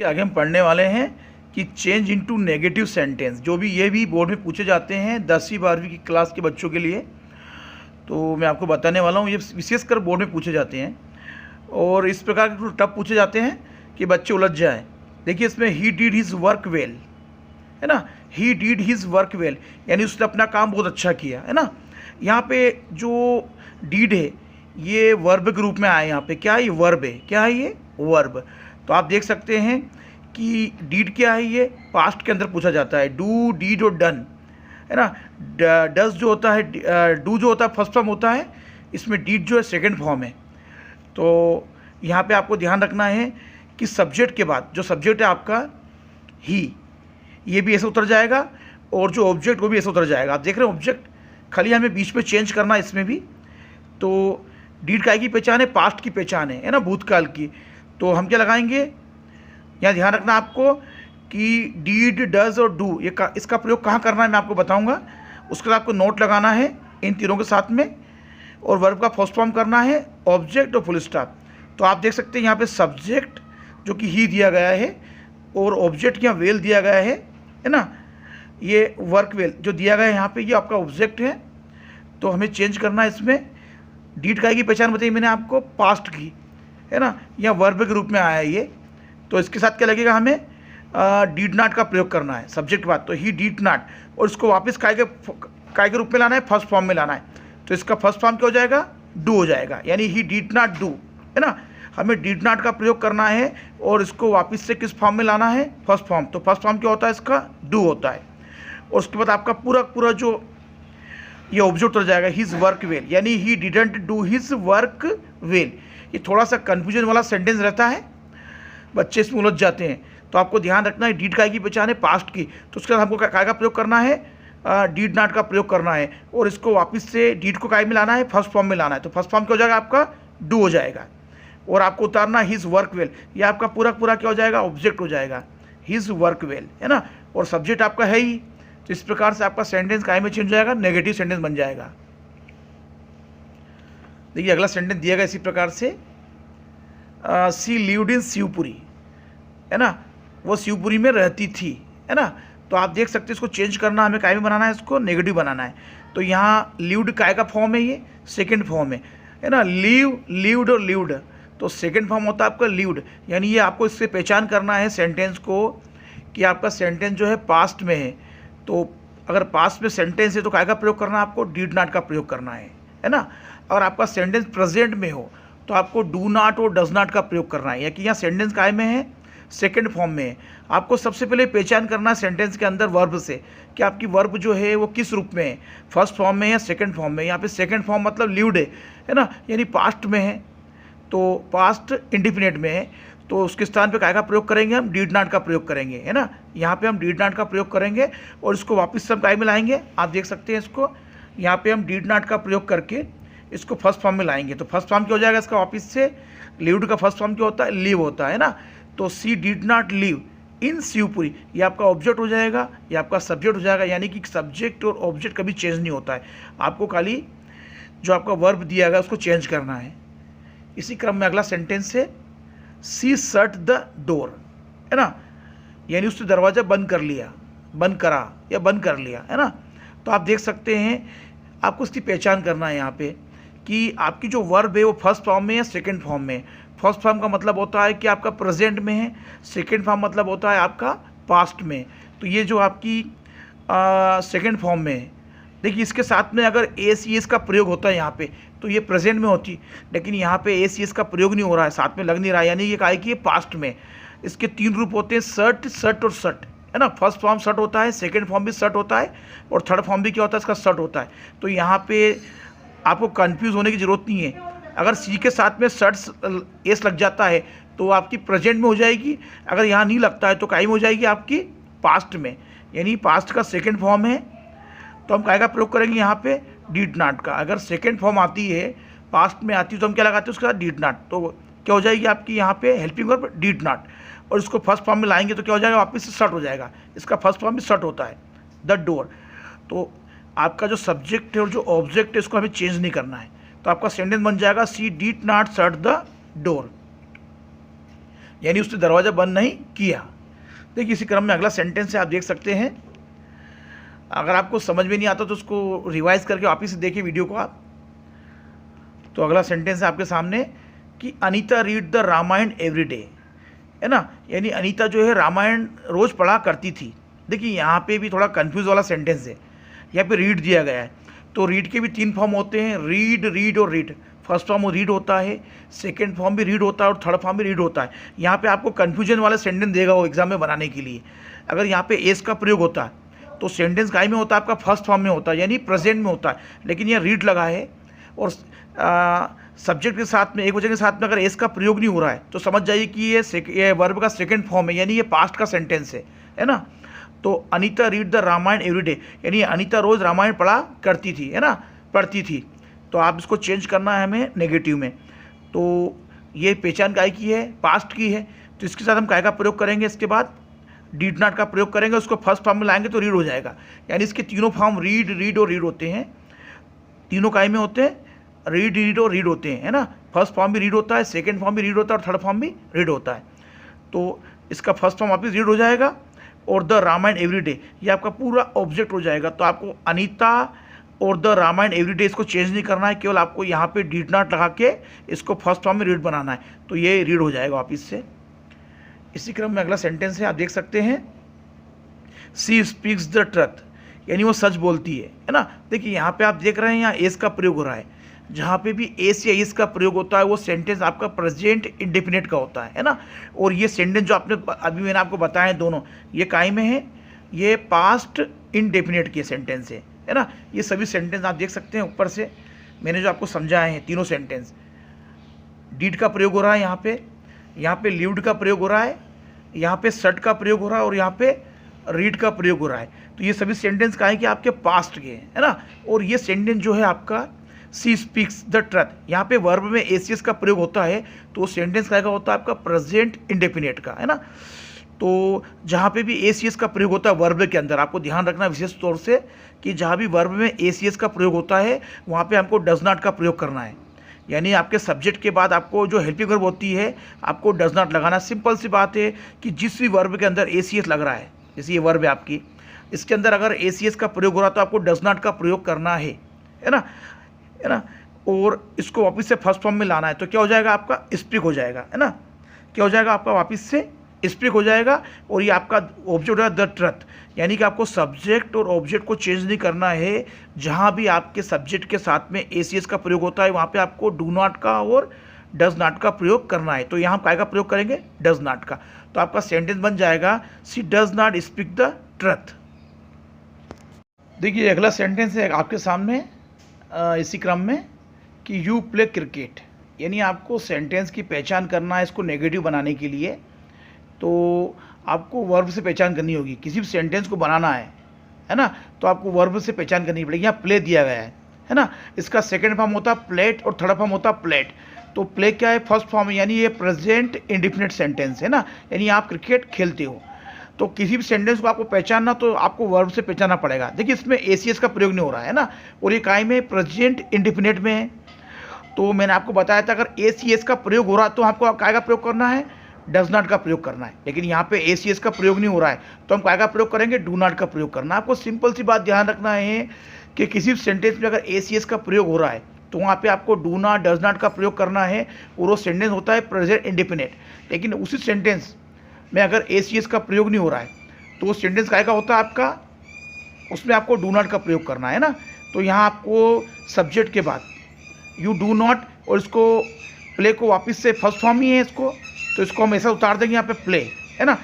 कि आगे हम पढ़ने वाले हैं कि चेंज इनटू नेगेटिव सेंटेंस, जो भी ये भी बोर्ड में पूछे जाते हैं 10वीं 12वीं की क्लास के बच्चों के लिए। तो मैं आपको बताने वाला हूँ, ये विशेषकर बोर्ड में पूछे जाते हैं और इस प्रकार के टफ पूछे जाते हैं कि बच्चे उलझ जाएं। देखिए इसमें he did his work well, है ना, he did his work well यानी उसने अपना काम बहुत अच्छा किया, है ना। यहाँ पे जो डीड है ये वर्ब के रूप में आया, यहाँ पे क्या है, ये वर्ब है। क्या है ये, वर्ब। तो आप देख सकते हैं कि डीड क्या है, ये पास्ट के अंदर पूछा जाता है। डू, डीड और डन, है ना। डज जो होता है, डू जो होता है फर्स्ट फॉर्म होता है, इसमें डीड जो है सेकंड फॉर्म है। तो यहाँ पे आपको ध्यान रखना है कि सब्जेक्ट के बाद जो सब्जेक्ट है आपका ही, ये भी ऐसे उतर जाएगा और जो ऑब्जेक्ट वो भी ऐसे उतर जाएगा। आप देख रहे हैं ऑब्जेक्ट, खाली हमें बीच में चेंज करना है इसमें भी। तो डीड काय की पहचान है, पास्ट की पहचान है ना, भूतकाल की। तो हम क्या लगाएंगे, यहाँ ध्यान रखना आपको कि डीड, डज और डू इसका प्रयोग कहाँ करना है मैं आपको बताऊंगा। उसके बाद आपको नोट लगाना है इन तीनों के साथ में, और वर्ब का फर्स्ट फॉर्म करना है ऑब्जेक्ट और फुल स्टॉप। तो आप देख सकते हैं यहाँ पे सब्जेक्ट जो कि ही दिया गया है और ऑब्जेक्ट यहाँ वेल दिया गया है ना। ये वर्क वेल जो दिया गया है यहाँ पे, ये आपका ऑब्जेक्ट है। तो हमें चेंज करना है इसमें। डीड काय की पहचान बताई मैंने आपको, पास्ट की, है ना। यहाँ वर्ब के रूप में आया है ये। तो इसके साथ क्या लगेगा, हमें डीड नॉट का प्रयोग करना है सब्जेक्ट के बाद। तो ही डीड नॉट, और इसको वापस काय के रूप में लाना है, फर्स्ट फॉर्म में लाना है। तो इसका फर्स्ट फॉर्म क्या हो जाएगा, डू हो जाएगा, यानी ही डीड नॉट डू, है ना। हमें डीड नॉट का प्रयोग करना है और इसको वापस से किस फॉर्म में लाना है, फर्स्ट फॉर्म। तो फर्स्ट फॉर्म क्या होता है इसका, डू होता है। और उसके बाद आपका पूरा जो ये ऑब्जेक्ट हो जाएगा हिज वर्क वेल, यानी he didn't do his work well. ये थोड़ा सा कन्फ्यूजन वाला सेंटेंस रहता है, बच्चे इसमें उलझ जाते हैं। तो आपको ध्यान रखना है डीड काय की पहचान है पास्ट की, तो उसके बाद हमको काय का प्रयोग करना है, डीड नॉट का प्रयोग करना है और इसको वापस से डीड को काय में लाना है, फर्स्ट फॉर्म में लाना है। तो फर्स्ट फॉर्म क्या हो जाएगा आपका, डू हो जाएगा। और आपको उतारना हिज वर्क वेल, ये आपका पूरा क्या हो जाएगा, ऑब्जेक्ट हो जाएगा, हिज वर्क वेल, है ना। और सब्जेक्ट आपका है ही। तो इस प्रकार से आपका सेंटेंस काय में चेंज हो जाएगा, नेगेटिव सेंटेंस बन जाएगा। देखिए अगला सेंटेंस दिया गया इसी प्रकार से, सी लिव्ड इन शिवपुरी, है ना, वो शिवपुरी में रहती थी, है ना। तो आप देख सकते हैं इसको चेंज करना, हमें काय में बनाना है, इसको नेगेटिव बनाना है। तो यहाँ लिव्ड काय का फॉर्म है, ये सेकेंड फॉर्म है ना। लिव्ड और लिव्ड, तो सेकेंड फॉर्म होता है आपका लिव्ड, यानी ये आपको इससे पहचान करना है सेंटेंस को कि आपका सेंटेंस जो है पास्ट में है। तो अगर पास्ट में सेंटेंस है तो काय का प्रयोग करना है आपको, डीड नॉट का प्रयोग करना है ना। अगर आपका सेंटेंस प्रेजेंट में हो तो आपको डू नॉट और डज नॉट का प्रयोग करना है, या कि यहाँ सेंटेंस काय में है, सेकंड फॉर्म में है। आपको सबसे पहले पहचान करना है सेंटेंस के अंदर वर्ब से कि आपकी वर्ब जो है वो किस रूप में है, फर्स्ट फॉर्म में या सेकंड फॉर्म में। यहाँ पे सेकंड फॉर्म मतलब लिव्ड है ना, यानी पास्ट में है, तो पास्ट इंडिफिनिट में है। तो उसके स्थान पे काय का प्रयोग करेंगे, हम डीड नॉट का प्रयोग करेंगे, है ना। यहाँ पे हम डीड नॉट का प्रयोग करेंगे और इसको वापस से हम काय में लाएंगे। आप देख सकते हैं इसको, यहाँ पे हम डीड नॉट का प्रयोग करके इसको फर्स्ट फॉर्म में लाएंगे। तो फर्स्ट फॉर्म क्या हो जाएगा इसका, वापस से लिव्ड का फर्स्ट फॉर्म क्या होता है, लिव होता है ना। तो she did not live in Shivpuri, ये आपका ऑब्जेक्ट हो जाएगा, ये आपका सब्जेक्ट हो जाएगा। यानी कि सब्जेक्ट और ऑब्जेक्ट कभी चेंज नहीं होता है, आपको खाली जो आपका वर्ब दिया गया उसको चेंज करना है। इसी क्रम में अगला सेंटेंस है, सी शट द डोर, है ना, यानी उसने दरवाज़ा बंद कर लिया, बंद करा या बंद कर लिया, है ना। तो आप देख सकते हैं आपको उसकी पहचान करना है यहाँ पे कि आपकी जो वर्ब है वो फर्स्ट फॉर्म में या सेकंड फॉर्म में। फर्स्ट फॉर्म का मतलब होता है कि आपका प्रेजेंट में है, सेकंड फॉर्म मतलब होता है आपका पास्ट में। तो ये जो आपकी सेकंड फॉर्म में है, देखिए इसके साथ में अगर ए सी एस का प्रयोग होता है यहाँ पे तो ये प्रेजेंट में होती, लेकिन यहाँ पे ए सी एस का प्रयोग नहीं हो रहा है, साथ में लग नहीं रहा है, यानी ये कहा कि ये पास्ट में। इसके तीन रूप होते हैं, सर्ट, सट और सट, है ना। फर्स्ट फॉर्म सट होता है, सेकंड फॉर्म भी सट होता है और थर्ड फॉर्म भी क्या होता है इसका, सट होता है। तो यहाँ पे आपको कन्फ्यूज़ होने की ज़रूरत नहीं है। अगर सी के साथ में सट एस लग जाता है तो आपकी प्रेजेंट में हो जाएगी, अगर यहाँ नहीं लगता है तो काय में हो जाएगी आपकी, पास्ट में, यानी पास्ट का सेकंड फॉर्म है। तो हम काय का प्रयोग करेंगे यहाँ पे, डीड नॉट का। अगर सेकंड फॉर्म आती है, पास्ट में आती है, तो हम क्या लगाते हैं उसके साथ, डीड नॉट। तो क्या हो जाएगी आपकी यहाँ पे हेल्पिंग वर्ब डीड नॉट, और इसको फर्स्ट फॉर्म में लाएंगे तो क्या हो जाएगा, वापस से सट हो जाएगा। इसका फर्स्ट फॉर्म भी सट होता है, द डोर। तो आपका जो सब्जेक्ट है और जो ऑब्जेक्ट है इसको हमें चेंज नहीं करना है। तो आपका सेंटेंस बन जाएगा, she did not shut the door. यानी उसने दरवाज़ा बंद नहीं किया। देखिए इसी क्रम में अगला सेंटेंस है, आप देख सकते हैं। अगर आपको समझ में नहीं आता तो उसको रिवाइज करके वापस से देखिए वीडियो को आप। तो अगला सेंटेंस है आपके सामने कि Anita read the Ramayana every day, है ना। यानी अनीता जो है रामायण रोज़ पढ़ा करती थी। देखिए यहाँ पे भी थोड़ा कंफ्यूज वाला सेंटेंस है, यहाँ पे रीड दिया गया है। तो रीड के भी 3 फॉर्म होते हैं, रीड, रीड और रीड। फर्स्ट फॉर्म रीड होता है, सेकंड फॉर्म भी रीड होता है और थर्ड फॉर्म भी रीड होता है। यहाँ पे आपको कन्फ्यूजन वाला सेंटेंस देगा वो एग्जाम में बनाने के लिए। अगर यहाँ पे एस का प्रयोग होता है तो सेंटेंस काय में होता है, आपका फर्स्ट फॉर्म में होता है, यानी प्रेजेंट में होता है। लेकिन यह रीड लगा है और सब्जेक्ट के साथ में, एक वचन के साथ में अगर एस का प्रयोग नहीं हो रहा है तो समझ जाइए कि ये वर्ब का सेकंड फॉर्म है, यानी ये पास्ट का सेंटेंस है ना। तो Anita read the Ramayana every day, यानी अनीता रोज़ रामायण पढ़ा करती थी, है ना, पढ़ती थी। तो आप इसको चेंज करना है हमें नेगेटिव में। तो ये पहचान काय की है, पास्ट की है, तो इसके साथ हम काय का प्रयोग करेंगे, इसके बाद डीड नॉट का प्रयोग करेंगे, उसको फर्स्ट फॉर्म में लाएंगे तो रीड हो जाएगा। यानी इसके तीनों फॉर्म रीड, रीड और रीड होते हैं। तीनों काय में होते हैं, रीड, रीड और रीड होते हैं, है ना। फर्स्ट फॉर्म भी रीड होता है, सेकंड फॉर्म भी रीड होता है और थर्ड फॉर्म भी रीड होता है। तो इसका फर्स्ट फॉर्म वापस रीड हो जाएगा और द रामायण एवरी डे ये आपका पूरा ऑब्जेक्ट हो जाएगा। तो आपको अनीता और द रामायण एवरी डे इसको चेंज नहीं करना है, केवल आपको यहाँ पे डीड नॉट लगा के इसको फर्स्ट फॉर्म में रीड बनाना है, तो ये रीड हो जाएगा वापस से। इसी क्रम में अगला सेंटेंस है, आप देख सकते हैं, सी स्पीक्स द ट्रुथ, यानी वो सच बोलती है ना। देखिए यहाँ पे आप देख रहे हैं, यहाँ एस का प्रयोग हो रहा है। जहाँ पे भी एस या इस का प्रयोग होता है वो सेंटेंस आपका प्रेजेंट इंडेफिनिट का होता है ना। और ये सेंटेंस जो आपने अभी मैंने आपको बताया दोनों, ये काय में है, ये पास्ट इंडेफिनिट के सेंटेंस है ना। ये सभी सेंटेंस आप देख सकते हैं ऊपर से मैंने जो आपको समझाए हैं, तीनों सेंटेंस। डीड का प्रयोग हो रहा है यहाँ पे लिव्ड का प्रयोग हो रहा है, यहाँ पे सट का प्रयोग हो रहा है और यहाँ पे रीड का प्रयोग हो रहा है। तो ये सभी सेंटेंस का है कि आपके पास्ट के है ना। और ये सेंटेंस जो है आपका सी स्पीक्स द ट्रुथ, यहाँ पे वर्ब में एसीएस का प्रयोग होता है तो सेंटेंस का होता है आपका प्रेजेंट इंडेफिनिट का, है ना। तो जहाँ पे भी एसीएस का प्रयोग होता है वर्ब के अंदर, आपको ध्यान रखना विशेष तौर से कि जहाँ भी वर्ब में एसीएस का प्रयोग होता है वहाँ पे हमको डज नॉट का प्रयोग करना है। यानी आपके सब्जेक्ट के बाद आपको जो हेल्पिंग वर्ब होती है आपको डज नॉट लगाना। सिंपल सी बात है कि जिस भी वर्ब के अंदर एसीएस लग रहा है, जैसे ये वर्ब है आपकी, इसके अंदर अगर एसीएस का प्रयोग हो रहा है तो आपको डज नॉट का प्रयोग करना है ना, है ना। और इसको वापस से फर्स्ट फॉर्म में लाना है तो क्या हो जाएगा, आपका स्पीक हो जाएगा, है ना। क्या हो जाएगा, आपका वापस से स्पीक हो जाएगा। और ये आपका ऑब्जेक्ट है द ट्रुथ, यानी कि आपको सब्जेक्ट और ऑब्जेक्ट को चेंज नहीं करना है। जहाँ भी आपके सब्जेक्ट के साथ में एसीएस का प्रयोग होता है वहाँ पे आपको डू नॉट का और डज नॉट का प्रयोग करना है। तो यहाँ हम काय का प्रयोग करेंगे, डज नॉट का। तो आपका सेंटेंस बन जाएगा she does not speak the truth. देखिए अगला सेंटेंस है आपके सामने इसी क्रम में कि यू प्ले क्रिकेट, यानी आपको सेंटेंस की पहचान करना है इसको नेगेटिव बनाने के लिए। तो आपको वर्ब से पहचान करनी होगी, किसी भी सेंटेंस को बनाना है ना, तो आपको वर्ब से पहचान करनी पड़ेगी। यहाँ प्ले दिया गया है ना। इसका सेकंड फॉर्म होता है प्लेट और थर्ड फॉर्म होता है प्लेट। तो प्ले क्या है, फर्स्ट फॉर्म है, यानी ये प्रेजेंट इंडेफिनिट सेंटेंस है ना, यानी आप क्रिकेट खेलते हो। तो किसी भी सेंटेंस को आपको पहचानना तो आपको वर्ब से पहचानना पड़ेगा। देखिए इसमें एसीएस का प्रयोग नहीं हो रहा है ना, और ये काय में प्रेजेंट इंडेफिनिट में है। तो मैंने आपको बताया था अगर एसीएस का प्रयोग हो रहा है तो आपको काय का प्रयोग करना है, डज नॉट का प्रयोग करना है। लेकिन यहाँ पे एसीएस का प्रयोग नहीं हो रहा है तो हम काय का प्रयोग करेंगे, डू नॉट का प्रयोग करना है। आपको सिंपल सी बात ध्यान रखना है कि किसी भी सेंटेंस में अगर एसीएस का प्रयोग हो रहा है तो वहाँ पे आपको डू नॉट, डज नॉट का प्रयोग करना है और वो सेंटेंस होता है प्रेजेंट इंडेफिनिट। लेकिन उसी सेंटेंस में अगर एसीएस का प्रयोग नहीं हो रहा है तो वो सेंटेंस काय का होता है आपका, उसमें आपको डू नॉट का प्रयोग करना है ना। तो यहाँ आपको सब्जेक्ट के बाद यू डू नॉट और इसको प्ले को वापस से फर्स्ट फॉर्म ही है इसको, तो इसको हम ऐसा उतार देंगे यहाँ पे प्ले, है ना।